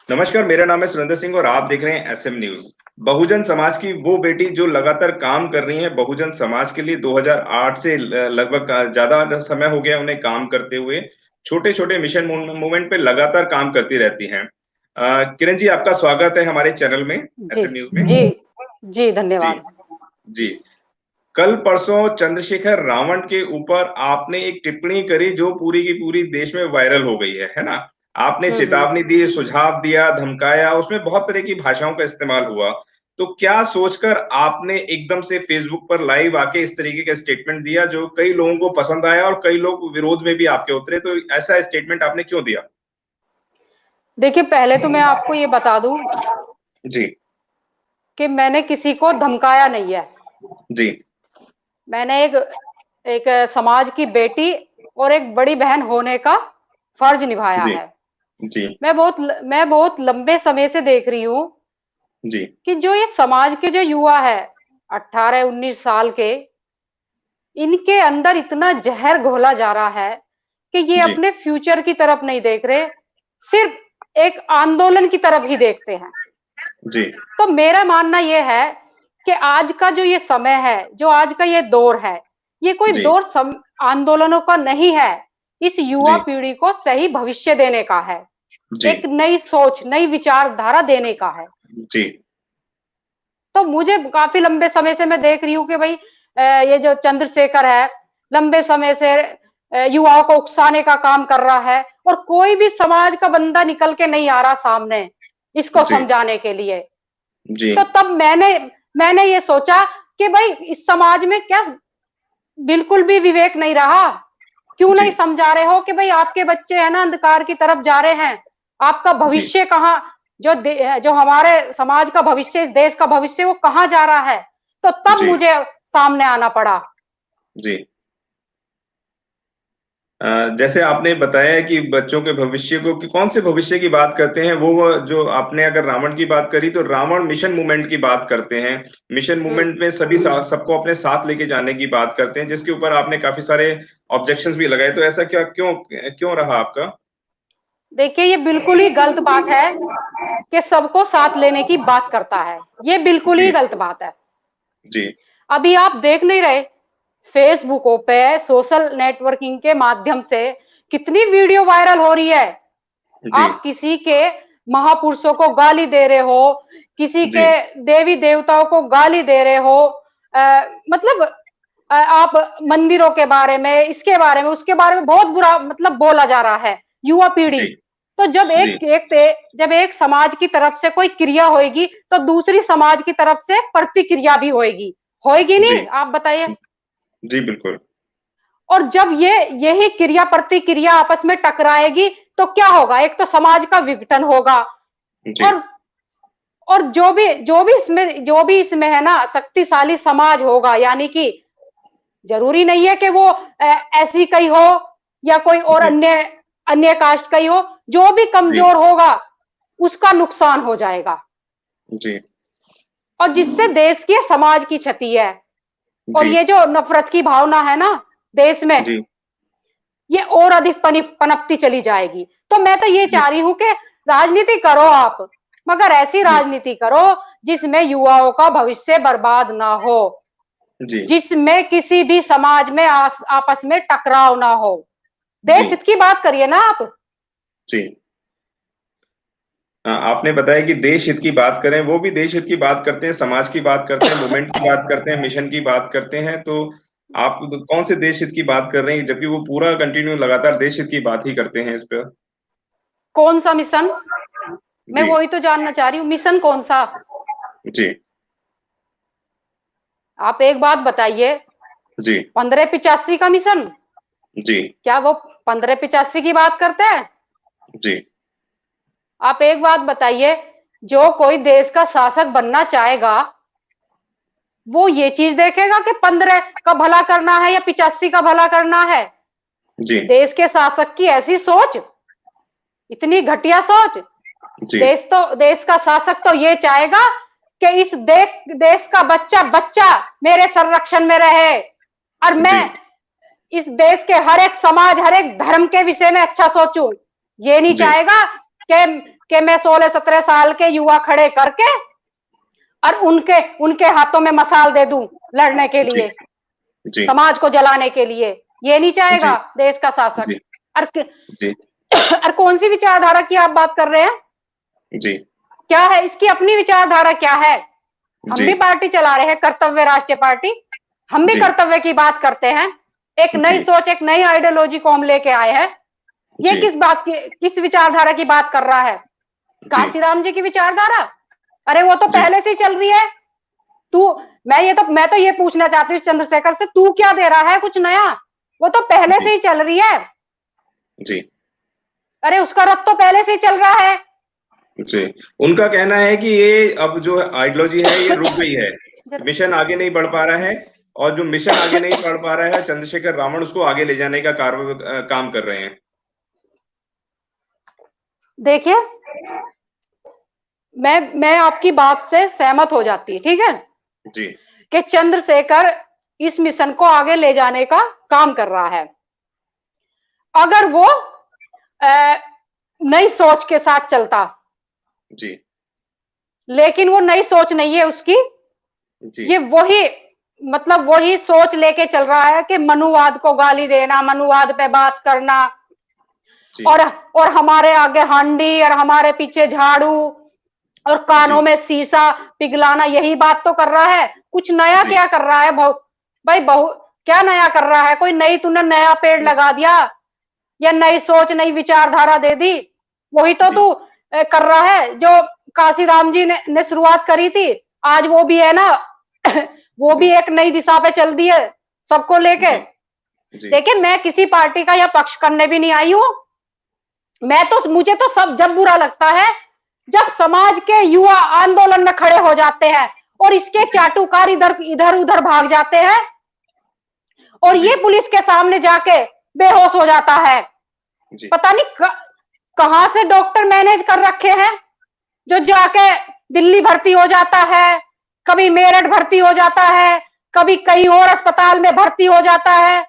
नमस्कार, मेरा नाम है सुरेंद्र सिंह और आप देख रहे हैं एसएम न्यूज़। बहुजन समाज की वो बेटी जो लगातार काम कर रही हैं बहुजन समाज के लिए 2008 से लगभग ज़्यादा समय हो गया उन्हें काम करते हुए। छोटे-छोटे मिशन मूवमेंट पे लगातार काम करती रहती हैं। किरण जी आपका स्वागत है हमारे चैनल में, जी, एसएम न्यूज़ में। जी, जी, जी, धन्यवाद। जी। कल परसों चंद्रशेखर रावण के ऊपर आपने एक टिप्पणी करी जो पूरी की पूरी देश में वायरल हो गई है ना? आपने हुँ, हुँ। चेतावनी दी, सुझाव दिया, धमकाया, उसमें बहुत तरह की भाषाओं का इस्तेमाल हुआ। तो क्या सोचकर आपने एकदम से फेसबुक पर लाइव आके इस तरीके का स्टेटमेंट दिया जो कई लोगों को पसंद आया और कई लोग विरोध में भी आपके उतरे, तो ऐसा स्टेटमेंट आपने क्यों दिया? देखिए, पहले तो मैं आपको ये बता दूँ जी, कि मैंने किसी को धमकाया नहीं है। जी, मैंने एक एक समाज की बेटी और एक बड़ी बहन होने का फ़र्ज़ निभाया जी, है। जी, मैं बहुत लंबे समय से देख रही हूँ जी, कि जो ये समाज के जो युवा है, 18-19 साल के, इनके अंदर इतना ज़हर घोला जा रहा है कि ये जी, अपने फ्यूचर की तरफ नहीं देख रहे, सिर्फ़ एक आंदोलन की तरफ ही देखते हैं। जी, तो मेरा मानना ये है कि आज का जो ये समय है, जो आज का ये दौर है, ये कोई जी, दौर आंदोलनों का नहीं है। इस युवा जी, पीढ़ी को सही भविष्य देने का है, जी, एक नई सोच, नई विचारधारा देने का है। जी, तो मुझे काफी लंबे समय से मैं देख रही हूँ कि भाई ये जो चंद्रशेखर है, लंबे समय से युवाओं को उकसाने का काम कर रहा है और कोई भी समाज का बंदा निकल के नहीं आ रहा सामने इसको जी, समझाने के लिए। जी, तो तब मैंने ये सोचा कि भाई इस समाज में क्या बिल्कुल भी विवेक नहीं रहा। क्यों जी, नहीं समझा रहे हो कि भाई आपके बच्चे है ना अंधकार की तरफ जा रहे हैं। आपका जी, भविष्य कहाँ, जो हमारे समाज का भविष्य, इस देश का भविष्य, वो कहाँ जा रहा है। तो तब जी, मुझे सामने आना पड़ा। जी। जैसे आपने बताया कि बच्चों के भविष्य को कि कौन से भविष्य की बात करते हैं वो जो आपने अगर रावण की बात करी तो रावण मिशन मूवमेंट की बात करते हैं। मिशन हम्म मूवमेंट में सभी सबको अपने साथ लेके जाने की बात करते हैं जिसके ऊपर आपने काफी सारे ऑब्जेक्शंस भी लगाए, तो ऐसा क्या क्यों क्यों रहा आपका? देखिए, ये बिल्कुल ही गलत बात है कि सबको साथ लेने की बात करता है। ये बिल्कुल जी, ही गलत बात है। जी, अभी आप देख नहीं रहे, फेसबुकों पे, सोशल नेटवर्किंग के माध्यम से कितनी वीडियो वायरल हो रही है। जी, आप किसी के महापुरुषों को गाली दे रहे हो, किसी जी, के देवी देवताओं को गाली दे रहे हो, मतलब आप मंदिरों के बारे में, इसके बारे में, उसके बारे में बहुत बुरा मतलब बोला जा रहा है। युवा पीढ़ी, जी, तो जी, जब एक समाज की तरफ से कोई क्रिया होएगी तो दूसरी समाज की तरफ से प्रतिक्रिया भी होएगी जी, नहीं, आप बताइए। जी, बिल्कुल। और जब यही क्रिया प्रतिक्रिया आपस में टकराएगी तो क्या होगा, एक तो समाज का विघटन होगा। जी, और जो भी इसमें है ना शक्तिशाली समाज होगा, यानी कि जरूरी नहीं है कि वो ऐसी का ही हो या कोई और जी, अन्य अन्य कास्ट का ही हो। जो भी जी, कमजोर होगा उसका नुकसान हो जाएगा जी, और जिससे देश की समाज की क्षति है। और जी, ये जो नफरत की भावना है ना देश में, जी, ये और अधिक पनपती चली जाएगी। तो मैं तो ये जी, चाह रही हूँ कि राजनीति करो आप, मगर ऐसी जी, राजनीति करो जिसमें युवाओं का भविष्य बर्बाद ना हो, जी, जिसमें किसी भी समाज में आपस में टकराव ना हो। जी, देश हित की बात करिए ना आप। जी। आपने बताया कि देश हित की बात करें, वो भी देश हित की बात करते हैं, समाज की बात करते हैं, मूवमेंट की बात करते हैं, मिशन की बात करते हैं, तो आप कौन से देश हित की बात कर रहे हैं जबकि वो पूरा कंटिन्यू लगातार देश हित की बात ही करते हैं इस पे? कौन सा मिशन? मैं जी, वही तो जानना चाह रही हूँ, मिशन कौन सा? जी, आप एक बात बताइए, जी, 1585 का मिशन, जी, क्या वो 1585 की बात करते हैं? जी, आप एक बात बताइए, जो कोई देश का शासक बनना चाहेगा वो ये चीज देखेगा कि 15 का भला करना है या 85 का भला करना है। जी, देश के शासक की ऐसी सोच, इतनी घटिया सोच। जी, देश का शासक तो ये चाहेगा कि इस देश का बच्चा बच्चा मेरे संरक्षण में रहे और जी, मैं इस देश के हर एक समाज, हर एक धर्म के विषय में अच्छा सोचूं। ये नहीं जी, चाहेगा कि मैं 16-17 साल के युवा खड़े करके और उनके उनके हाथों में मसाल दे दूं लड़ने के लिए, जी समाज को जलाने के लिए। ये नहीं चाहेगा जी देश का शासक। जी और, जी और कौन सी विचारधारा की आप बात कर रहे हैं? जी क्या है इसकी अपनी विचारधारा, क्या है? हम जी भी पार्टी चला रहे हैं, कर्तव्य राष्ट्रीय पार्टी। हम भी जी कर्तव्य की बात करते हैं। एक नई जी सोच, एक नई आइडियोलॉजी को हम लेके आए हैं। ये जी किस बात की, किस विचारधारा की बात कर रहा है? जी काशीराम जी की विचारधारा? अरे वो तो जी पहले से ही चल रही है। तू मैं तो ये पूछना चाहती हूँ चंद्रशेखर से, तू क्या दे रहा है कुछ नया? वो तो पहले से जी ही चल रही है। जी अरे उसका रथ तो पहले से ही चल रहा है। जी उनका कहना है कि ये अब जो आइडियोलॉजी है ये रुक गई है, मिशन आगे नहीं बढ़ पा रहा है, और जो मिशन आगे नहीं बढ़ पा रहा है चंद्रशेखर रावण उसको आगे ले जाने का काम कर रहे हैं। देखिए, मैं आपकी बात से सहमत हो जाती है, ठीक है, जी कि चंद्रशेखर इस मिशन को आगे ले जाने का काम कर रहा है। अगर वो नई सोच के साथ चलता, जी लेकिन वो नई सोच नहीं है उसकी। जी ये वही, मतलब वही सोच लेके चल रहा है कि मनुवाद को गाली देना, मनुवाद पे बात करना, जी और हमारे आगे हांडी और हमारे पीछे झाड़ू और कानों जी में शीशा पिघलाना, यही बात तो कर रहा है। कुछ नया जी क्या कर रहा है भाई बहु क्या नया कर रहा है? कोई नई तूने नया पेड़ जी लगा दिया या नई सोच नई विचारधारा दे दी? वही तो जी तू कर रहा है जो काशीराम जी ने शुरुआत करी थी। आज वो भी है ना वो भी जी एक नई दिशा पे चल दी है सबको लेके। जी जी देखिए, मैं किसी पार्टी का या पक्ष करने भी नहीं आई हूं। मुझे तो सब जब बुरा लगता है जब समाज के युवा आंदोलन में खड़े हो जाते हैं और इसके जी चाटुकार इधर इधर उधर भाग जाते हैं, और जी ये पुलिस के सामने जाके बेहोश हो जाता है। जी पता नहीं कहां से डॉक्टर मैनेज कर रखे हैं जो जाके दिल्ली भर्ती हो जाता है, कभी मेरठ भर्ती हो जाता है, कभी कहीं और अस्पताल में भर्ती हो जाता है।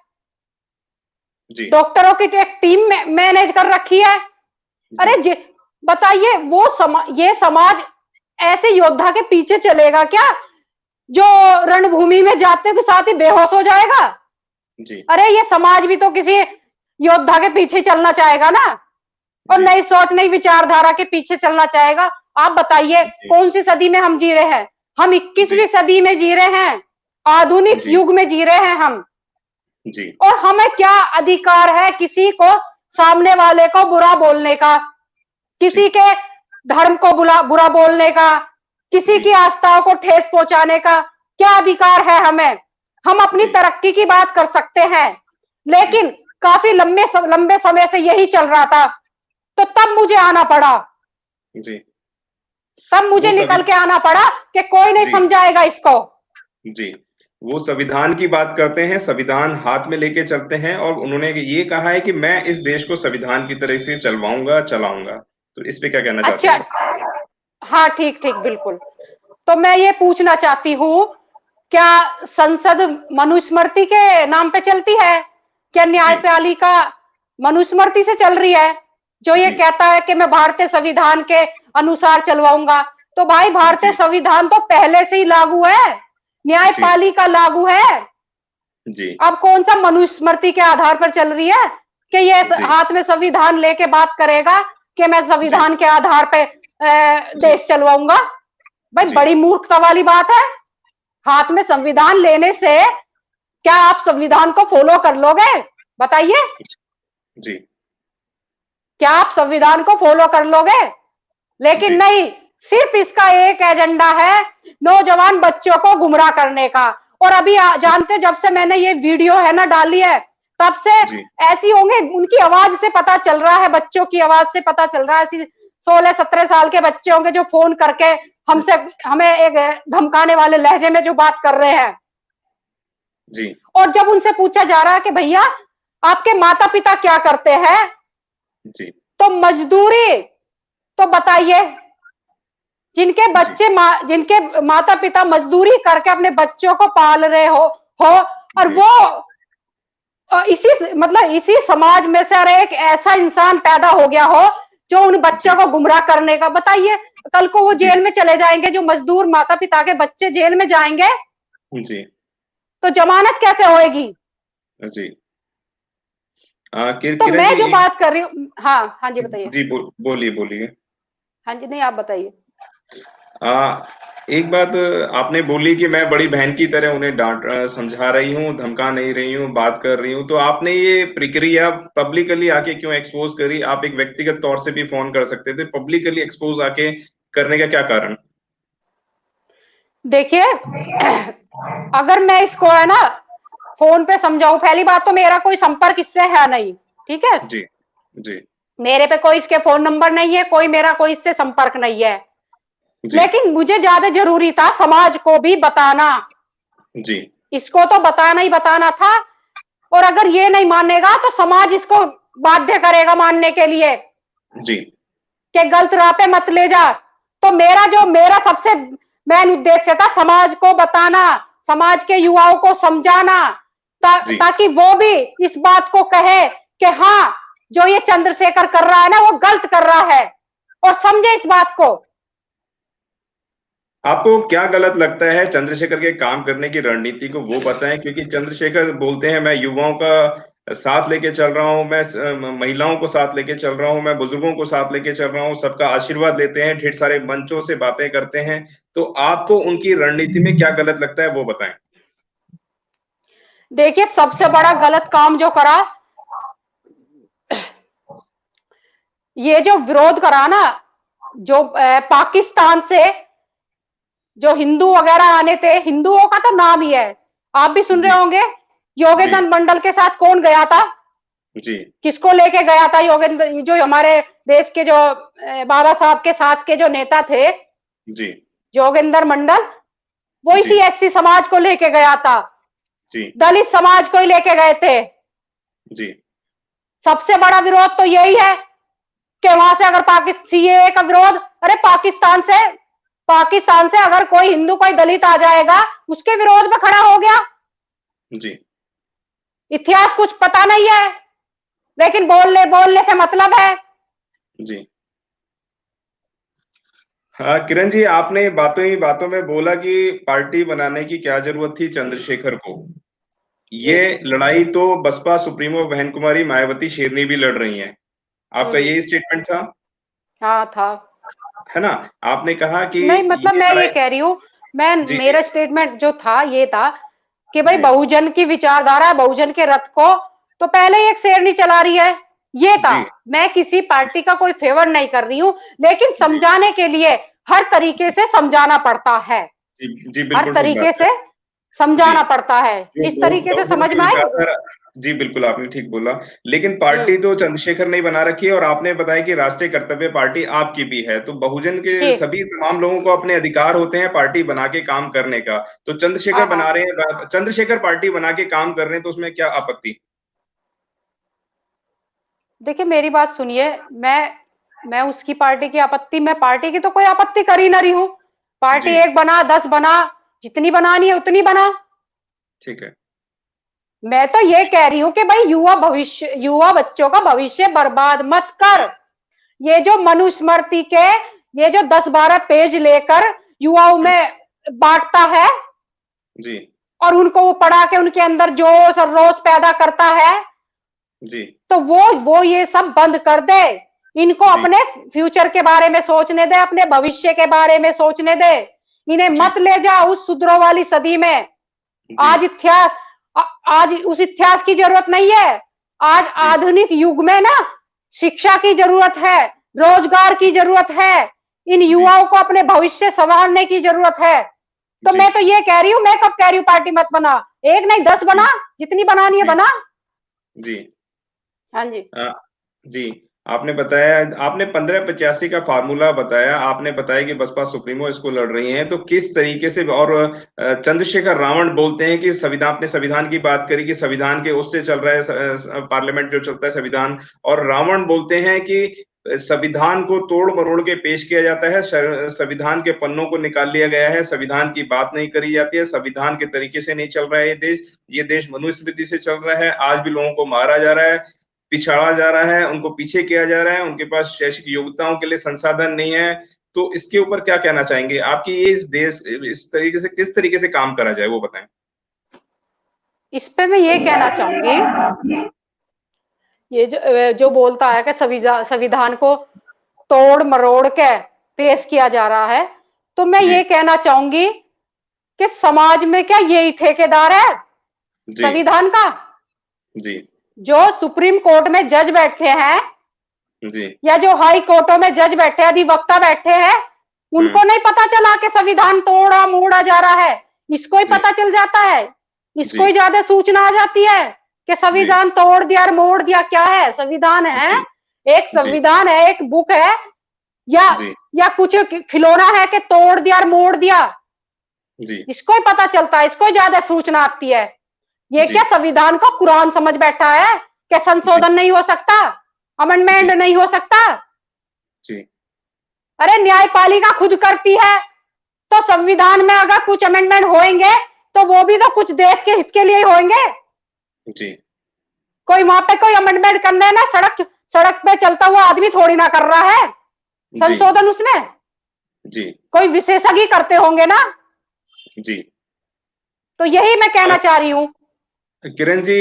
जी डॉक्टरों की एक टीम मैनेज कर रखी है। जी अरे बताइए, ये समाज ऐसे योद्धा के पीछे चलेगा क्या जो रणभूमि में जाते के साथ ही बेहोश हो जाएगा? जी अरे ये समाज भी तो किसी योद्धा के पीछे चलना चाहेगा ना, और जी नई सोच नई विचारधारा के पीछे चलना चाहेगा। आप बताइए जी कौन सी सदी में हम जी रहे हैं? हम 21वीं जी सदी में जी रहे हैं, आधुनिक जी युग में जी रहे हैं हम। जी और हमें क्या अधिकार है किसी को सामने वाले को बुरा बोलने का, किसी जी के धर्म को बुरा बोलने का, किसी की जी आस्थाओं को ठेस पहुंचाने का? क्या अधिकार है हमें? हम अपनी जी तरक्की की बात कर सकते हैं, जी लेकिन काफी लंबे समय से यही चल रहा था। तो तब मुझे आना पड़ा, जी तब मुझे वो सभी निकल के आना पड़ा कि कोई नहीं जी समझाएगा इसको। जी वो संविधान की बात करते हैं, संविधान हाथ में लेके चलते हैं, और उन्होंने ये कहा है कि मैं इस देश को संविधान की तरह से चलवाऊंगा चलाऊंगा। तो इस पे क्या कहना चाहते अच्छा, हैं आप? हाँ ठीक ठीक बिल्कुल। तो मैं ये पूछना चाहती हूँ, क्या संसद मनुस्मृति के नाम पे चलती है? क्या जी न्यायपालिका मनुस्मृति से चल रही है जो ये जी कहता है कि मैं भारतीय संविधान के अनुसार चलवाऊंगा? तो भाई भारतीय जी संविधान तो पहले से ही लागू है, जी न्यायपालिका लागू है। जी अब कौन सा मनुस्मृति के आधार पर चल रही है कि ये जी हाथ में संविधान लेके बात करेगा कि मैं जी संविधान के आधार पे जी देश चलवाऊंगा? भाई जी बड़ी मूर्खता वाली बात है। हाथ में संविधान लेने से क्या आप संविधान को फॉलो कर लोगे? बताइए, जी क्या आप संविधान को फॉलो कर लोगे? लेकिन जी नहीं, सिर्फ इसका एक एजेंडा है, नौजवान बच्चों को गुमराह करने का। और अभी जी जानते, जब से मैंने ये वीडियो है ना डाली है, तब से जी ऐसी होंगे, उनकी आवाज से पता चल रहा है, बच्चों की आवाज से पता चल रहा है, ऐसी 16-17 साल के बच्चे होंगे जो फोन करके हमसे हमें एक धमकाने वाले लहजे में जो बात कर रहे हैं। जी और जब उनसे पूछा जा रहा है कि भैया आपके माता पिता क्या करते हैं, जी तो मजदूरी, तो बताइए, जी जिनके माता पिता मजदूरी करके अपने बच्चों को पाल रहे हो और जी वो इसी समाज में से अरे एक ऐसा इंसान पैदा हो गया हो जो उन बच्चों को गुमराह करने का। बताइए, कल को वो जेल में चले जाएंगे, जो मजदूर माता पिता के बच्चे जेल में जाएंगे जी तो जमानत कैसे होएगी? जी। तो किरण मैं जी जो एक, बात कर रही हूँ, हाँ हाँ जी बताइए। जी बोलिए बोलिए। हाँ जी, नहीं आप बताइए। आ, एक बात आपने बोली कि मैं बड़ी बहन की तरह उन्हें समझा रही हूँ, धमका नहीं रही हूँ, बात कर रही हूँ, तो आपने ये प्रक्रिया पब्लिकली आके क्यों एक्सपोज करी? आप एक व्यक्तिगत तौर से भी फोन कर सकते थे, पब्लिकली एक्सपोज आके करने का क्या कारण? देखिए, अगर मैं इसको है ना फोन पे समझाऊं, पहली बात तो मेरा कोई संपर्क इससे है नहीं, ठीक है? जी जी मेरे पे कोई इसके फोन नंबर नहीं है, कोई मेरा कोई इससे संपर्क नहीं है। जी लेकिन मुझे ज्यादा जरूरी था समाज को भी बताना, जी इसको तो बताना ही बताना था। और अगर ये नहीं मानेगा तो समाज इसको बाध्य करेगा मानने के लिए जी कि गलत राह पे मत ले जा। तो मेरा सबसे मेन उद्देश्य था समाज को बताना, समाज के युवाओं को समझाना, जी ताकि वो भी इस बात को कहे कि हाँ, जो ये चंद्रशेखर कर रहा है ना वो गलत कर रहा है, और समझे इस बात को। आपको क्या गलत लगता है चंद्रशेखर के काम करने की रणनीति को, वो बताएं, क्योंकि चंद्रशेखर बोलते हैं मैं युवाओं का साथ लेके चल रहा हूं, मैं महिलाओं को साथ लेके चल रहा हूं, मैं बुजुर्गों को साथ लेके चल रहा हूं, सबका आशीर्वाद लेते हैं, ढेर सारे मंचों से बातें करते हैं। तो आपको उनकी रणनीति में क्या गलत लगता है, वो बताएं। देखिए, सबसे बड़ा गलत काम जो करा, ये जो विरोध करा ना, जो पाकिस्तान से जो हिंदू वगैरह आने थे, हिंदुओं का तो नाम ही है, आप भी सुन रहे जी होंगे। जी योगेंद्र मंडल के साथ कौन गया था? जी किसको लेके गया था? योगेंद्र, जो हमारे देश के जो बाबा साहब के साथ के जो नेता थे, जी योगेंद्र मंडल, वो जी इसी एससी समाज को लेके गया था, जी दलित समाज को ही लेके गए थे। जी सबसे बड़ा विरोध तो यही है कि वहां से अगर पाकिस्तान सीएए का विरोध, अरे पाकिस्तान से अगर कोई हिंदू कोई दलित आ जाएगा, उसके विरोध में खड़ा हो गया। जी इतिहास कुछ पता नहीं है, लेकिन बोलने बोलने से मतलब है। जी। हाँ किरण जी, आपने बातों ही बातों में बोला कि पार्टी बनाने की क्या जरूरत थी चंद्रशेखर को। जी। ये लड़ाई तो बसपा सुप्रीमो बहन कुमारी मायावती शेरनी भी लड़ रही हैं, आपका हम्म। यही स्टेटमेंट था, हाँ था। है ना? आपने कहा कि नहीं, मतलब ये मैं ये लड़ाई, कह रही हूँ, मैं जी जी मेरा स्टेटमेंट जो था ये था कि भाई जी बहुजन की विचारधारा, बहुजन के रथ को तो पहले ही एक शेरनी चला रही है, ये था। जी मैं किसी पार्टी का कोई फेवर नहीं कर रही हूँ, लेकिन जी समझाने के लिए हर तरीके से समझाना पड़ता है, जी जी, हर बिल्कुल ठीक तरीके बात है। से जी, समझाना पड़ता है, जो जिस तरीके से बहुजन समझ की में आए। विचारधारा, जी बिल्कुल आपने ठीक बोला, लेकिन पार्टी तो चंद्रशेखर ने ही बना रखी है, और आपने बताया कि राष्ट्रीय कर्तव्य पार्टी आपकी भी है, तो बहुजन के जी। सभी तमाम लोगों को अपने अधिकार होते हैं पार्टी बना के काम करने का। तो हाँ चंद्रशेखर हाँ। बना रहे हैं, चंद्रशेखर पार्टी बना के काम कर रहे हैं, तो उसमें क्या आपत्ति? देखिए, मेरी बात सुनिए, मैं उसकी पार्टी की आपत्ति, मैं पार्टी की तो कोई आपत्ति कर ही ना रही हूँ। पार्टी जी एक बना, 10 बना, जितनी बनानी है उतनी बना। ठीक है। मैं तो ये कह रही हूँ कि भाई युवा बच्चों का भविष्य बर्बाद मत कर। ये जो मनुस्मृति के ये जो 10-12 पेज लेकर युवाओं हम्म, में बांटता है, जी और उनको वो पढ़ा के उनके अंदर जोश और रोष पैदा करता है, जी तो वो ये सब बंद कर दे। इनको जी अपने फ्यूचर के बारे में सोचने दे, अपने भविष्य के बारे में सोचने दे। इन्हें जी मत ले जा उस सुधरो वाली सदी में। जी आज इतिहास आज उस इतिहास की जरूरत नहीं है। आज जी आधुनिक युग में ना शिक्षा की जरूरत है, रोजगार की जरूरत है, इन जी युवाओं को अपने भविष्य संवारने की जरूरत है। तो जी मैं तो ये कह रही हूं, मैं कब कह रही हूं पार्टी मत बना? एक नहीं 10 जी बना, जितनी बनानी है जी बना। जी हाँ जी। अ, जी, आपने बताया, आपने 1585 का फार्मूला बताया, आपने बताया कि बसपा सुप्रीमो इसको लड़ रही हैं, तो किस तरीके से, और चंद्रशेखर रावण बोलते हैं कि संविधान, अपने संविधान की बात करी कि संविधान के उससे चल रहा है, पार्लियामेंट जो चलता है संविधान, और रावण बोलते हैं कि संविधान को तोड़ मरोड़ के पेश किया जाता है, संविधान के पन्नों को निकाल लिया गया है, संविधान की बात नहीं करी जाती है, संविधान के तरीके से नहीं चल रहा है ये देश, ये देश मनुस्मृति से चल रहा है, आज भी लोगों को मारा जा रहा है। पिछाड़ा जा रहा है, उनको पीछे किया जा रहा है, उनके पास शैक्षिक योग्यताओं के लिए संसाधन नहीं है। तो इसके ऊपर क्या कहना चाहेंगे? आपकी ये इस देश इस तरीके से किस तरीके से काम करा जाए वो बताएँ? इस पे मैं ये कहना चाहूंगी, ये जो बोलता है कि संविधान को तोड़ मरोड़ के पेश किया जा रहा है, तो मैं जी, ये कहना चाहूंगी कि समाज में क्या यही ठेकेदार है जी, संविधान का? जी, जो सुप्रीम कोर्ट में जज बैठे हैं जी, या जो हाई कोर्टों में जज बैठे हैं, अधिवक्ता बैठे हैं, हुँ, उनको नहीं पता चला कि संविधान तोड़ा मोड़ा जा रहा है? इसको ही जी, पता चल जाता है, इसको जी, ही ज्यादा सूचना आ जाती है कि जी, संविधान तोड़ दिया और मोड़ दिया। क्या है संविधान? है जी, एक जी, संविधान है, एक बुक है, या जी, या कुछ खिलौना है कि तोड़ दिया और मोड़ दिया? जी, इसको ही पता चलता है, इसको ही ज्यादा सूचना आती है। ये जी, क्या संविधान को कुरान समझ बैठा है कि जी, संशोधन नहीं हो सकता, अमेंडमेंट जी, नहीं हो सकता? जी, अरे न्यायपालिका खुद करती है, तो संविधान में अगर कुछ अमेंडमेंट होंगे तो वो भी तो कुछ देश के हित के लिए ही होंगे। जी, कोई वहां पे कोई अमेंडमेंट करना है ना, सड़क सड़क पे चलता हुआ आदमी थोड़ी ना कर रहा है जी, संशोधन, उसमें जी, कोई विशेषज्ञ करते होंगे ना। जी। तो यही मैं कहना चाह रही हूँ। किरण जी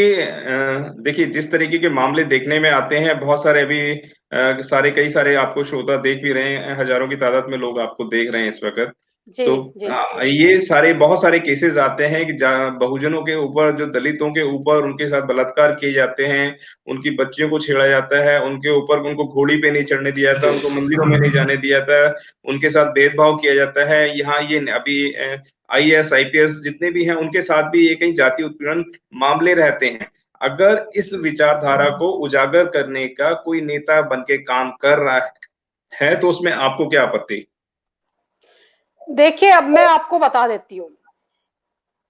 देखिए जिस तरीके के मामले देखने में आते हैं बहुत सारे अभी कई सारे आपको श्रोता देख भी रहे हैं, हजारों की तादाद में लोग आपको देख रहे हैं इस वक़्त। जी तो जी ये सारे बहुत सारे केसेज़ आते हैं कि जहाँ बहुजनों के ऊपर, जो दलितों के ऊपर उनके साथ बलात्कार किए जाते हैं, उनकी बच्चियों को छेड़ा जाता है, उनके ऊपर उनको घोड़ी पे नहीं चढ़ने दिया जाता, उनको मंदिरों में नहीं जाने दिया जाता, उनके साथ भेदभाव किया जाता है। यहाँ ये अभी आईएएस, आईपीएस जितने भी हैं, उनके साथ भी ये कहीं जाति उत्पीड़न मामले रहते हैं। अगर इस विचारधारा को उजागर करने का कोई नेता बन के काम कर रहा है, तो उसमें आपको क्या आपत्ति? देखिए, अब मैं आपको बता देती हूँ,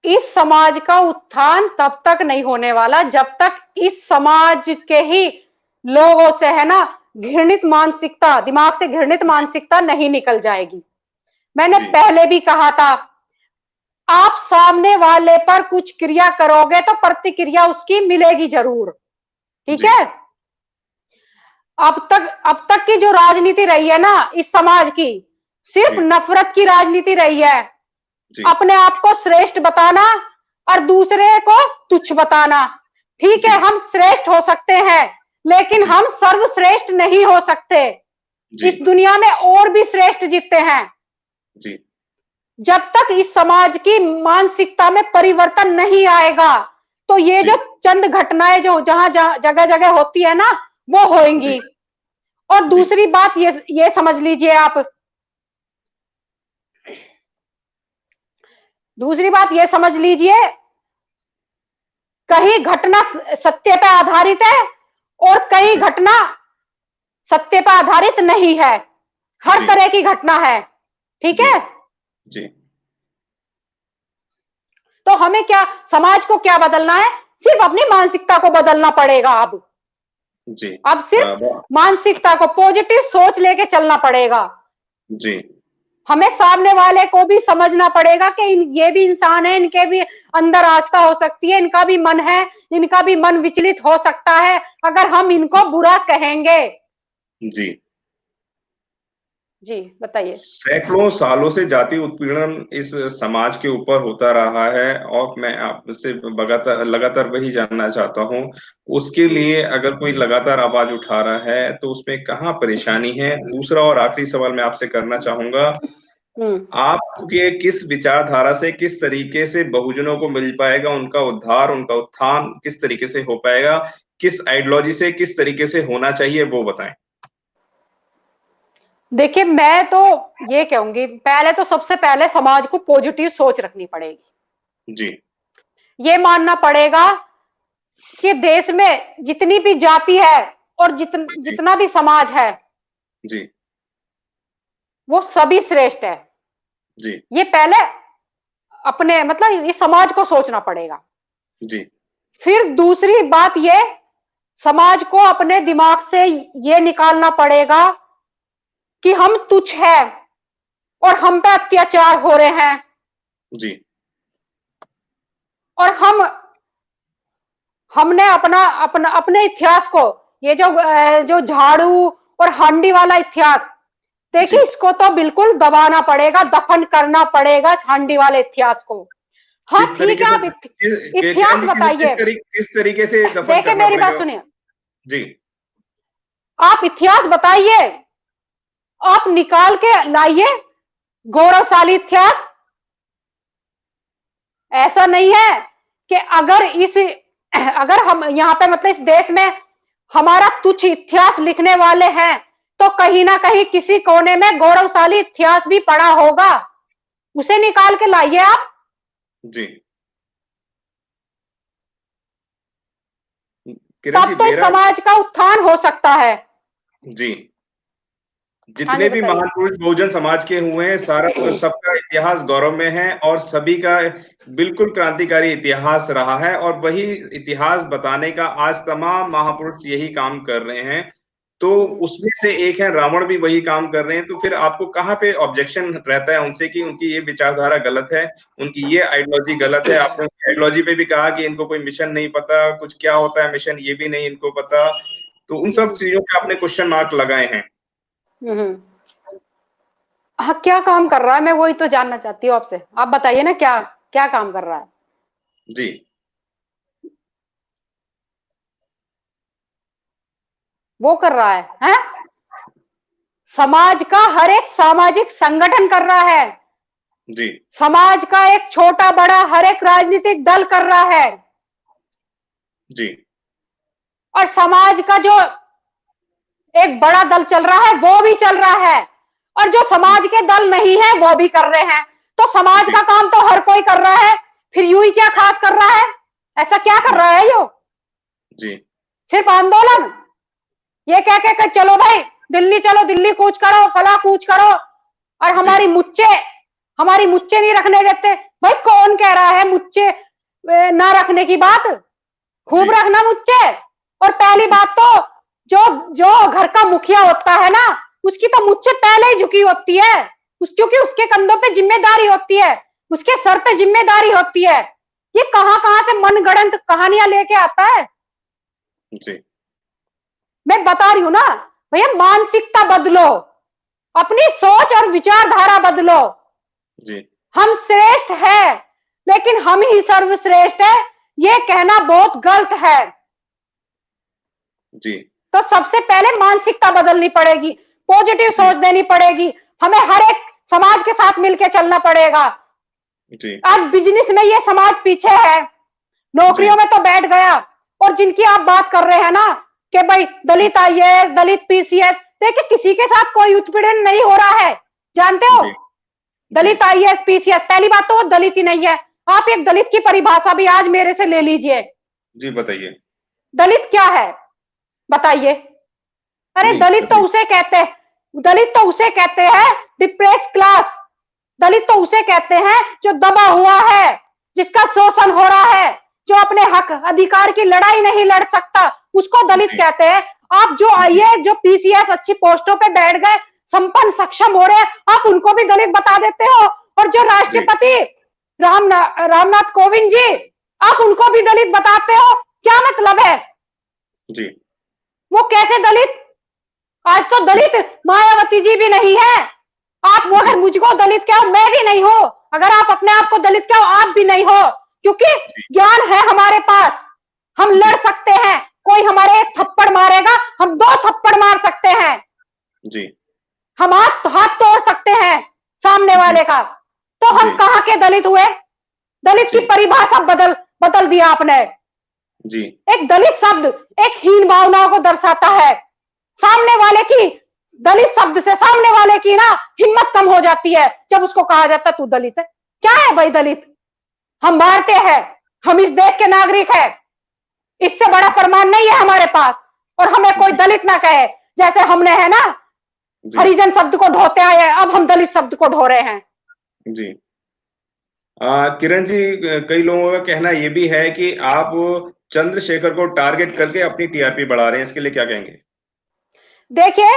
इस समाज का उत्थान तब तक नहीं होने वाला जब तक इस समाज के ही लोगों से, है ना, घृणित मानसिकता, दिमाग से घृणित मानसिकता नहीं निकल जाएगी। मैंने जी, पहले भी कहा था, आप सामने वाले पर कुछ क्रिया करोगे तो प्रतिक्रिया उसकी मिलेगी जरूर। ठीक जी, है? अब तक की जो राजनीति रही है ना इस समाज की, सिर्फ जी, नफरत की राजनीति रही है। जी, अपने आप को श्रेष्ठ बताना और दूसरे को तुच्छ बताना। ठीक है, जी, हम श्रेष्ठ हो सकते हैं, लेकिन जी, हम सर्वश्रेष्ठ नहीं हो सकते। जी, इस दुनिया में और भी श्रेष्ठ जीतते हैं। जी, जब तक इस समाज की मानसिकता में परिवर्तन नहीं आएगा, तो ये जो जी, चंद घटनाएं जो जहां जगह जगह होती है ना, वो जी, होंगी। और जी, दूसरी बात ये समझ लीजिए आप, दूसरी बात ये समझ लीजिए, कहीं घटना सत्य पर आधारित है और कई जी, घटना सत्य पर आधारित नहीं है। हर जी, तरह की घटना है। ठीक जी, है? जी, तो हमें क्या, समाज को क्या बदलना है? सिर्फ अपनी मानसिकता को बदलना पड़ेगा। जी। अब सिर्फ ब मानसिकता को, पॉजिटिव सोच लेके चलना पड़ेगा। जी, हमें सामने वाले को भी समझना पड़ेगा कि ये भी इंसान है, इनके भी अंदर आस्था हो सकती है, इनका भी मन है, इनका भी मन विचलित हो सकता है अगर हम इनको बुरा कहेंगे। जी। जी बताइए। सैकड़ों सालों से जाति उत्पीड़न इस समाज के ऊपर होता रहा है और मैं आपसे लगातार लगातार वही जानना चाहता हूँ। उसके लिए अगर कोई लगातार आवाज उठा रहा है, तो उसमें कहाँ परेशानी है? दूसरा और आखिरी सवाल मैं आपसे करना चाहूँगा, हम्म आपके किस विचारधारा से, किस तरीके से बहुजनों को मिल पाएगा उनका उद्धार, उनका उत्थान किस तरीके से हो पाएगा? किस आइडियोलॉजी से, किस तरीके से होना चाहिए वो बताएँ? देखिए, मैं तो ये कहूंगी, पहले तो सबसे पहले समाज को पॉजिटिव सोच रखनी पड़ेगी। जी, ये मानना पड़ेगा कि देश में जितनी भी जाति है और जी, जितना भी समाज है, जी, वो सभी श्रेष्ठ है। जी, ये पहले अपने, मतलब, ये समाज को सोचना पड़ेगा। जी, फिर दूसरी बात, ये समाज को अपने दिमाग से ये निकालना पड़ेगा कि हम तुच्छ हैं और हम पे अत्याचार हो रहे हैं, जी, और हमने अपना अपना अपने इतिहास को ये जो झाड़ू और हांडी वाला इतिहास, देखिए इसको तो बिल्कुल दबाना पड़ेगा, दफन करना पड़ेगा इस हांडी वाले इतिहास को। हाँ ठीक है, आप इतिहास बताइए। किस तरीके से दफन देखिए करना मेरी बात पड़ेगा? सुनिए, जी, आप इतिहास बताइए, आप निकाल के लाइए गौरवशाली इतिहास। ऐसा नहीं है कि अगर हम यहाँ पे मतलब इस देश में हमारा तुच्छ इतिहास लिखने वाले हैं, तो कहीं ना कहीं किसी कोने में गौरवशाली इतिहास भी पड़ा होगा, उसे निकाल के लाइए आप। जी। किरण जी, तब तो इस समाज का उत्थान हो सकता है। जी, हाँ जितने जी भी बताइए। महान पुरुष बहुजन समाज के हुए हैं, सारा सबका इतिहास गौरव में है और सभी का बिल्कुल क्रांतिकारी इतिहास रहा है, और वही इतिहास बताने का आज तमाम महापुरुष यही काम कर रहे हैं। तो उसमें से एक है रावण भी वही काम कर रहे हैं। तो फिर आपको कहाँ पे ऑब्जेक्शन रहता है उनसे कि उनकी ये विचारधारा गलत है, उनकी ये आइडियोलॉजी गलत है? आपने आइडियोलॉजी पे भी कहा कि इनको कोई मिशन नहीं पता, कुछ क्या होता है मिशन ये भी नहीं इनको पता, तो उन सब चीजों पे आपने क्वेश्चन मार्क लगाए हैं। हाँ क्या काम कर रहा है, मैं वही तो जानना चाहती हूँ आपसे। आप बताइए ना, क्या क्या काम कर रहा है? जी, वो कर रहा है? समाज का हर एक सामाजिक संगठन कर रहा है, जी, समाज का एक छोटा बड़ा हर एक राजनीतिक दल कर रहा है, जी, और समाज का जो एक बड़ा दल चल रहा है वो भी चल रहा है, और जो समाज के दल नहीं है वो भी कर रहे हैं। तो समाज जी, का काम तो हर कोई कर रहा है, फिर यूं ही क्या खास कर रहा है? ऐसा क्या कर रहा है यो? जी, सिर्फ आंदोलन ये कह के चलो भाई दिल्ली चलो, दिल्ली कूच करो, फला कूच करो, और जी, हमारी मुच्चे नहीं रखने देते। भाई कौन कह रहा है मुच्चे ना रखने की बात? जी, खूब रखना मुच्चे। और पहली जी, बात तो जो जो घर का मुखिया होता है ना, उसकी तो मुच्चे पहले ही झुकी होती है, क्योंकि उसके कंधों पे जिम्मेदारी होती है, उसके सर पे जिम्मेदारी होती है। ये कहां कहां से मनगढ़ंत कहानियां लेके आता है। जी, मैं बता रही हूं ना भैया, मानसिकता बदलो, अपनी सोच और विचारधारा बदलो। जी, हम श्रेष्ठ है, लेकिन हम ही सर्वश्रेष्ठ है, ये कहना बहुत गलत है। जी, तो सबसे पहले मानसिकता बदलनी पड़ेगी, पॉजिटिव जी, सोच देनी पड़ेगी, हमें हर एक समाज के साथ मिलकर चलना पड़ेगा। जी, आज बिजनेस में ये समाज पीछे है, जी, नौकरियों में तो बैठ गया। और जिनकी आप बात कर रहे हैं ना कि भाई दलित आईएएस, दलित पीसीएस, देखिए किसी के साथ कोई उत्पीड़न नहीं हो रहा है, जानते हो? जी, जी, दलित आईएएस पीसीएस, पहली बात तो वो दलित ही नहीं है। आप एक दलित की परिभाषा भी आज मेरे से ले लीजिए। जी, बताइए। दलित क्या है बताइए? अरे नहीं, दलित तो बताइए। उसे कहते हैं, दलित तो उसे कहते हैं डिप्रेस क्लास। दलित तो उसे कहते हैं जो दबा हुआ है, जिसका शोषण हो रहा है, जो अपने हक अधिकार की लड़ाई नहीं लड़ सकता, उसको दलित जी, कहते हैं। आप जो जी, आईएएस, जो पीसीएस अच्छी पोस्टों पे बैठ गए, संपन्न सक्षम हो रहे हैं, आप उनको भी दलित बता देते हो। और जो जी, राष्ट्रपति रामनाथ कोविंद जी, आप उनको भी दलित बताते हो, क्या मतलब है? जी, वो कैसे दलित? आज तो जी, दलित मायावती जी भी नहीं है। आप वो जी, अगर मुझको दलित कहो, मैं भी नहीं हूं। अगर आप अपने आप को दलित कहो, आप भी नहीं हो, क्योंकि जी, ज्ञान है हमारे पास, हम जी, लड़ सकते हैं। कोई हमारे एक थप्पड़ मारेगा, हम दो थप्पड़ मार सकते हैं, जी, हम हाथ हाथ तोड़ सकते हैं सामने जी, वाले का। तो जी, हम कहां के दलित हुए? दलित की जी, परिभाषा बदल बदल दिया आपने। जी, एक दलित शब्द एक हीन भावनाओं को दर्शाता है। सामने वाले की, दलित शब्द से सामने वाले की ना हिम्मत कम हो जाती है जब उसको कहा जाता है तू दलित है। क्या है भाई दलित? हम भारतीय हैं, हम इस देश के नागरिक हैं, इससे बड़ा प्रमाण नहीं है हमारे पास। और हमें कोई जी, दलित ना कहे, जैसे हमने है ना जी, हरिजन शब्द को ढोते आए हैं, अब हम दलित शब्द को ढो रहे हैं। जी। किरण जी, कई लोगों का कहना ये भी है कि आप चंद्रशेखर को टारगेट करके अपनी टीआरपी बढ़ा रहे हैं, इसके लिए क्या कहेंगे? देखिए,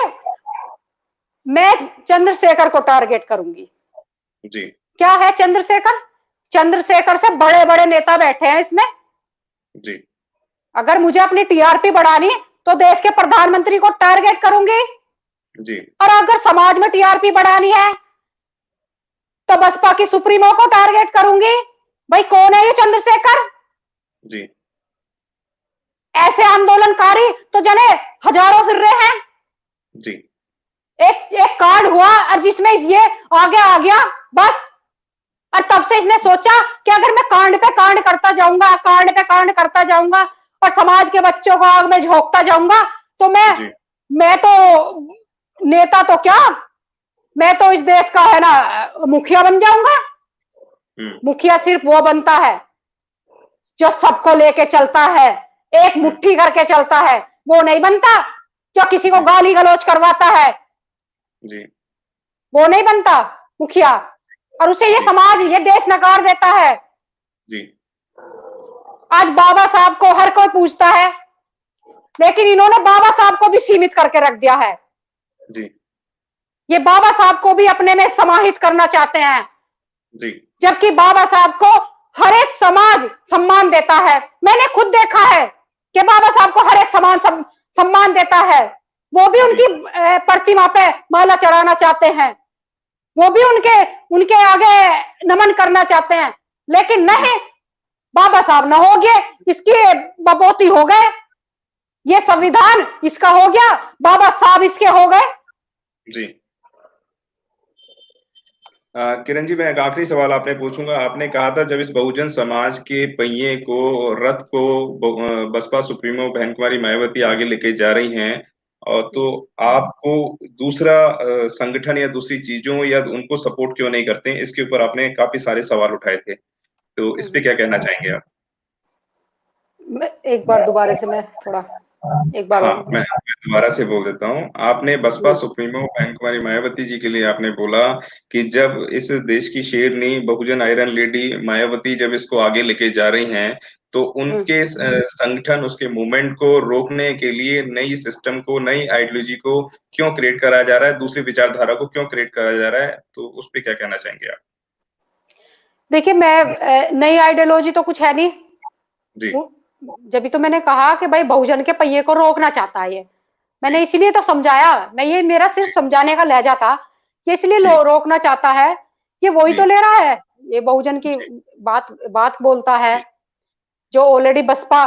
मैं चंद्रशेखर को टारगेट करूंगी? जी, क्या है चंद्रशेखर? चंद्रशेखर से बड़े बड़े नेता बैठे हैं इसमें। जी, अगर मुझे अपनी टीआरपी बढ़ानी तो देश के प्रधानमंत्री को टारगेट करूंगी। जी। और अगर समाज में टीआरपी बढ़ानी है तो बसपा की सुप्रीमो को टारगेट करूंगी। भाई कौन है ये चंद्रशेखर? जी। ऐसे आंदोलनकारी तो जने हजारों फिर रहे हैं। जी। एक एक कार्ड हुआ और जिसमें ये आ गया बस। और तब से इसने सोचा कि अगर मैं कांड पे कांड करता जाऊंगा, कांड पे कांड करता जाऊंगा और समाज के बच्चों को आग में झोंकता जाऊंगा तो जी। मैं तो नेता तो क्या, मैं तो इस देश का है ना मुखिया बन जाऊंगा। मुखिया सिर्फ वो बनता है जो सबको लेके चलता है, एक मुट्ठी करके चलता है। वो नहीं बनता जो किसी को गाली गलौज करवाता है। जी। वो नहीं बनता मुखिया। और उसे ये समाज, ये देश नकार देता है। जी। आज बाबा साहब को हर कोई पूछता है, लेकिन इन्होंने बाबा साहब को भी सीमित करके रख दिया है। जी। ये बाबा साहब को भी अपने में समाहित करना चाहते हैं। जी। जबकि बाबा साहब को हर एक समाज सम्मान देता है। मैंने खुद देखा है कि बाबा साहब को हर एक सम्मान देता है। वो भी उनकी प्रतिमा पे माला चढ़ाना चाहते हैं, वो भी उनके आगे नमन करना चाहते हैं। लेकिन नहीं, बाबा साहब न हो गए, इसकी बपोती हो गए, ये संविधान इसका हो गया, बाबा साहब इसके हो गए। जी। किरण जी, मैं एक आखिरी सवाल आपने पूछूंगा। आपने कहा था जब इस बहुजन समाज के पहिए को, रथ को बसपा सुप्रीमो बहन कुमारी मायावती आगे लेके जा रही हैं, और तो आपको दूसरा संगठन या दूसरी चीजों या उनको सपोर्ट क्यों नहीं करते, इसके ऊपर आपने काफी सारे सवाल उठाए थे, तो इस पे क्या कहना चाहेंगे आप? एक बार दोबारा से, मैं थोड़ा एक बार हाँ, और। मैं दोबारा से बोल देता हूँ। आपने बसपा सुप्रीमो बहन कुमारी मायावती जी के लिए आपने बोला कि जब इस देश की शेरनी बहुजन आयरन लेडी मायावती जब इसको आगे लेके जा रही हैं, तो उनके संगठन, उसके मूवमेंट को रोकने के लिए नई सिस्टम को, नई आइडियोलॉजी को क्यों क्रिएट करा जा रहा है, दूसरी विचारधारा को क्यों क्रिएट करा जा रहा है, तो उस पर क्या कहना चाहेंगे आप? देखिए, मैं नई आइडियोलॉजी तो कुछ है नहीं। जी। जब तो मैंने कहा कि भाई बहुजन के पहिए को रोकना चाहता है ये, मैंने इसीलिए तो समझाया। मैं ये मेरा सिर्फ समझाने का लहजा था कि इसलिए जी। रोकना चाहता है कि वही जी। तो ले रहा है, ये बहुजन की जी। बात बोलता है जी। जो ऑलरेडी बसपा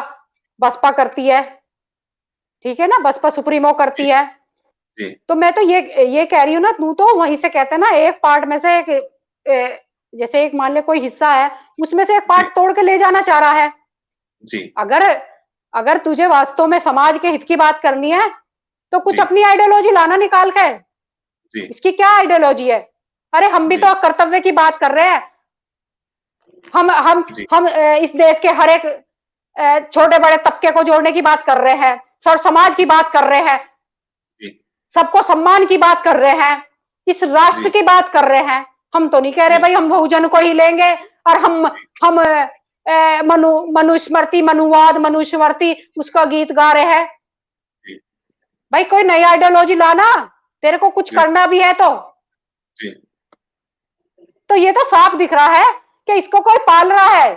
बसपा करती है। ठीक है ना, बसपा सुप्रीमो करती है। जी। तो मैं तो ये कह रही हूँ ना, तू तो वहीं से कहते हैं ना, एक पार्ट में से जैसे एक मान ले कोई हिस्सा है, उसमें से एक जी। पार्ट तोड़ के ले जाना चाह रहा है। जी। अगर अगर तुझे वास्तव में समाज के हित की बात करनी है तो कुछ जी। अपनी आइडियोलॉजी लाना निकाल के। जी। इसकी क्या आइडियोलॉजी है? अरे हम भी जी। तो कर्तव्य की बात कर रहे हैं। जी। हम इस देश के हर एक छोटे बड़े तबके को जोड़ने की बात कर रहे हैं, सर समाज की बात कर रहे हैं, जी। सबको सम्मान की बात कर रहे हैं, इस राष्ट्र जी। की बात कर रहे हैं। हम तो नहीं कह रहे जी। भाई हम बहुजन को ही लेंगे और हम मनुस्मृति, मनुवाद, मनुस्मृति उसका गीत गा रहे हैं। जी। भाई कोई नई आइडियोलॉजी लाना, तेरे को कुछ जी। करना भी है तो। जी। तो ये तो साफ दिख रहा है कि इसको कोई पाल रहा है।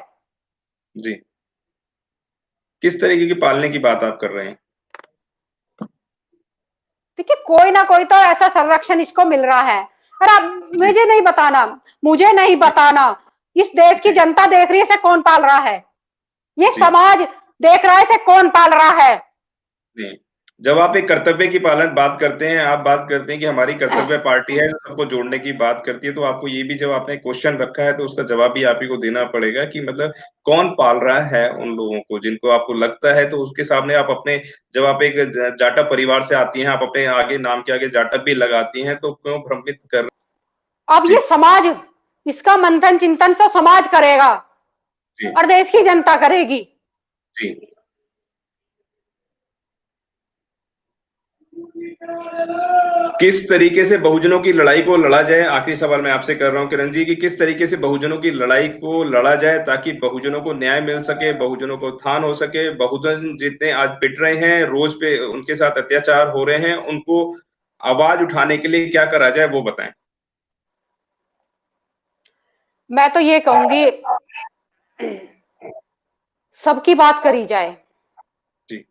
जी। किस तरीके की पालने की बात आप कर रहे हैं? देखिए, कोई ना कोई तो ऐसा संरक्षण इसको मिल रहा है। और अब जी। मुझे नहीं जी। बताना, इस देश की जी। जनता देख रही है, इसे कौन पाल रहा है? ये जी। समाज देख रहा है, इसे कौन पाल रहा है? जी। जब आप एक कर्तव्य की पालन बात करते हैं, आप बात करते हैं कि हमारी कर्तव्य पार्टी है, सबको जोड़ने की बात करती है, तो आपको ये भी, जब आपने क्वेश्चन रखा है तो उसका जवाब भी आप ही को देना पड़ेगा कि मतलब कौन पाल रहा है उन लोगों को जिनको आपको लगता है, तो उसके सामने आप अपने, जब आप एक जाटव परिवार से आती हैं, आप अपने आगे नाम के आगे जाटव भी लगाती हैं, तो क्यों भ्रमित कर? अब जी। ये समाज, इसका मंथन चिंतन तो समाज करेगा जी। और देश की जनता करेगी। जी। किस तरीके से बहुजनों की लड़ाई को लड़ा जाए, आखिरी सवाल मैं आपसे कर रहा हूं किरण जी, कि किस तरीके से बहुजनों की लड़ाई को लड़ा जाए ताकि बहुजनों को न्याय मिल सके, बहुजनों को उत्थान हो सके, बहुजन जितने आज पिट रहे हैं, रोज पे उनके साथ अत्याचार हो रहे हैं, उनको आवाज उठाने के लिए क्या करा जाए, वो बताएं। मैं तो ये कहूंगी, सबकी बात करी जाए। जी।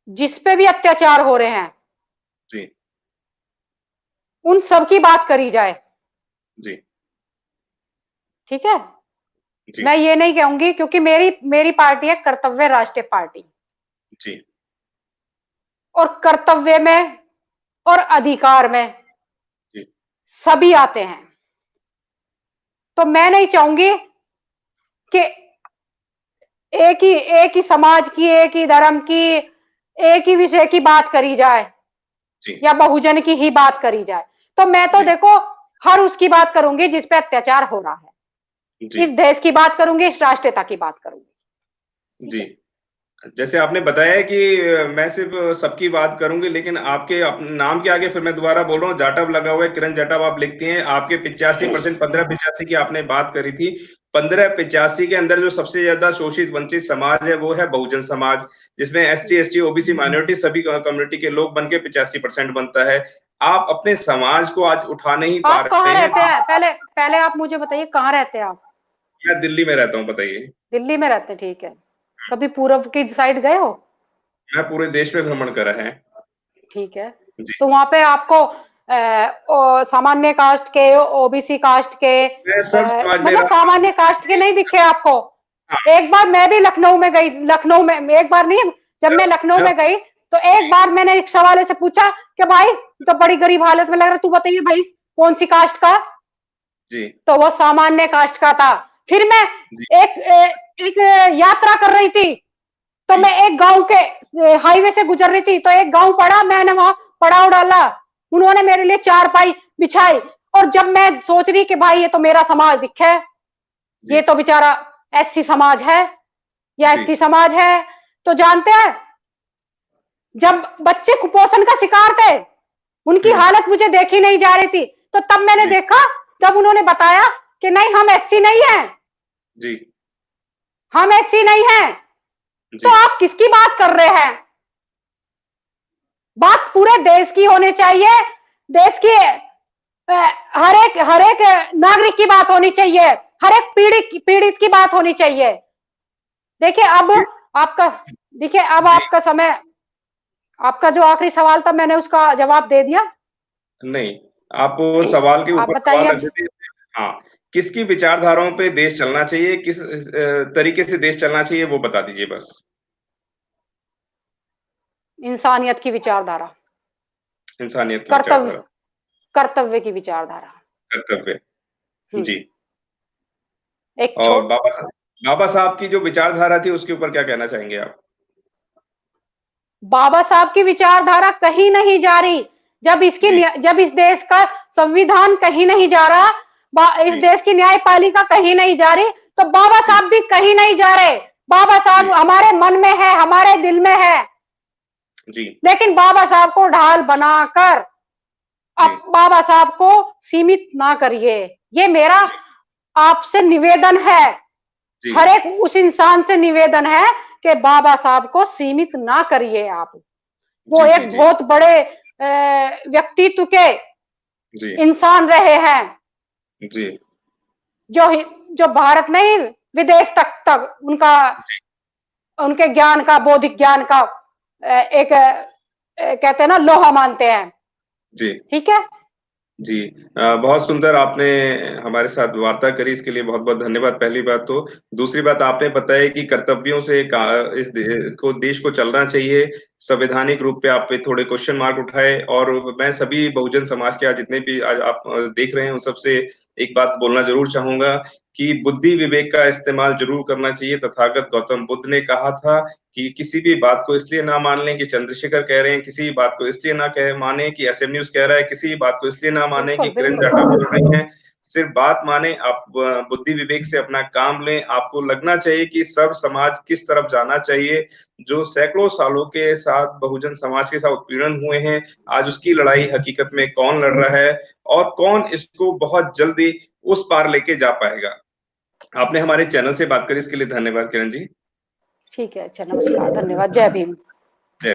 जिस पे भी अत्याचार हो रहे हैं जी उन सब की बात करी जाए। जी ठीक है, जी मैं ये नहीं कहूंगी क्योंकि मेरी मेरी पार्टी है कर्तव्य राष्ट्रीय पार्टी, जी और कर्तव्य में और अधिकार में जी सभी आते हैं। तो मैं नहीं चाहूंगी कि एक ही समाज की, एक ही धर्म की, एक ही विषय की बात करी जाए जी या बहुजन की ही बात करी जाए। तो मैं तो जी देखो हर उसकी बात करूंगी जिस पे अत्याचार हो रहा है, जी इस देश की बात करूंगी, इस राष्ट्रीयता की बात करूंगी। ठीक जी। है। जैसे आपने बताया कि मैं सिर्फ सबकी बात करूंगी, लेकिन आपके नाम के आगे फिर मैं दोबारा बोल रहा हूँ, जाटव लगा हुआ है, किरण जाटव आप लिखती हैं। आपके 85%, 1585 की आपने बात करी थी। 1585 के अंदर जो सबसे ज्यादा शोषित वंचित समाज है वो है बहुजन समाज, जिसमें SC ST OBC माइनॉरिटी सभी कम्युनिटी के लोग बन के 85% बनता है। आप अपने समाज को आज उठा नहीं पा आप कहाँ रहे हैं। रहते हैं, पहले पहले आप मुझे बताइए कहाँ रहते हैं आप? मैं दिल्ली में रहता हूँ, बताइए। दिल्ली में रहते हैं, ठीक है। कभी पूर्व की साइड गए हो? मैं पूरे देश में भ्रमण करा है। ठीक है। जी। तो वहां पे आपको सामान्य कास्ट के, ओबीसी कास्ट के, मैं सब समाज में मतलब रहा। सामान्य कास्ट के नहीं दिखे आपको? हाँ। एक बार मैं भी लखनऊ में गई, लखनऊ में एक बार नहीं, जब मैं जब लखनऊ जब में गई तो एक बार मैंने रिक्शा वाले से पूछा कि भाई तो बड़ी गरीब हालत में लग रहा, तू बताइए भाई कौन सी कास्ट का? जी तो वो सामान्य कास्ट का था। फिर मैं जी एक यात्रा कर रही थी, तो जी मैं एक गांव के हाईवे से गुजर रही थी, तो एक गांव पड़ा, मैंने वहां पड़ाव डाला, उन्होंने मेरे लिए चारपाई बिछाई। और जब मैं सोच रही कि भाई ये तो मेरा समाज दिखे, ये जी तो बेचारा SC समाज है या जी ST समाज है, तो जानते हैं जब बच्चे कुपोषण का शिकार थे उनकी हम्म। हालत मुझे देखी नहीं जा रही थी, तो तब मैंने जी देखा, जब उन्होंने बताया कि नहीं हम SC नहीं है, जी हम SC नहीं है, जी तो आप किसकी बात कर रहे हैं? बात पूरे देश की होनी चाहिए, देश की हर एक नागरिक की बात होनी चाहिए, हर एक पीड़ित की बात होनी चाहिए। देखिए अब जी आपका देखिए अब जी। आपका समय, आपका जो आखिरी सवाल था मैंने उसका जवाब दे दिया। नहीं, आप वो सवाल के आप ऊपर बताइए सवाल रख अब। देते। हाँ, किसकी विचारधाराओं पे देश चलना चाहिए, किस तरीके से देश चलना चाहिए, वो बता दीजिए बस। इंसानियत की विचारधारा, इंसानियत की कर्तव्य, विचारधारा, कर्तव्य की विचारधारा। कर्तव्य। हम्म। जी। एक और छोट बाबा साहब की जो विचारधारा थी उसके ऊपर क्या कहना चाहेंगे आप? बाबा साहब की विचारधारा कहीं नहीं जा रही, जी जब इस देश का संविधान कहीं नहीं जा रहा, इस जी देश की न्यायपालिका कहीं नहीं जा रही, तो बाबा जी साहब भी कहीं नहीं जा रहे। बाबा साहब जी हमारे मन में है, हमारे दिल में है, जी लेकिन बाबा साहब को ढाल बनाकर जी अब बाबा साहब को सीमित ना करिए, ये मेरा जी आपसे निवेदन है। जी हर एक उस इंसान से निवेदन है कि बाबा साहब को सीमित ना करिए आप। वो जी जी एक जी बहुत बड़े व्यक्तित्व के जी इंसान रहे हैं, जी जो जो भारत नहीं विदेश तक उनका, उनके ज्ञान का, बौद्धिक ज्ञान का एक कहते हैं ना लोहा मानते हैं। जी ठीक है। जी। बहुत सुंदर आपने हमारे साथ वार्ता करी, इसके लिए बहुत बहुत धन्यवाद। पहली बात तो, दूसरी बात आपने बताया कि कर्तव्यों से देश को चलना चाहिए। संवैधानिक रूप पे आप पे थोड़े क्वेश्चन मार्क उठाए, और मैं सभी बहुजन समाज के आज जितने भी आज आप देख रहे हैं उन सबसे एक बात बोलना जरूर चाहूंगा कि बुद्धि विवेक का इस्तेमाल जरूर करना चाहिए। तथागत गौतम बुद्ध ने कहा था कि किसी भी बात को इसलिए ना मान लें कि चंद्रशेखर कह रहे हैं, किसी भी बात को इसलिए ना कह माने कि SM न्यूज कह रहा है, किसी भी बात को इसलिए ना माने कि बिल्कुल किरण बिल्कुल। जाटव बोल रही हैं। सिर्फ बात माने, आप बुद्धि विवेक से अपना काम लें। आपको लगना चाहिए कि सब समाज किस तरफ जाना चाहिए। जो सैकड़ों सालों के साथ बहुजन समाज के साथ उत्पीड़न हुए हैं, आज उसकी लड़ाई हकीकत में कौन लड़ रहा है और कौन इसको बहुत जल्दी उस पार लेके जा पाएगा। आपने हमारे चैनल से बात करी, इसके लिए धन्यवाद किरण जी। ठीक है, अच्छा, नमस्कार, धन्यवाद, जय भीम।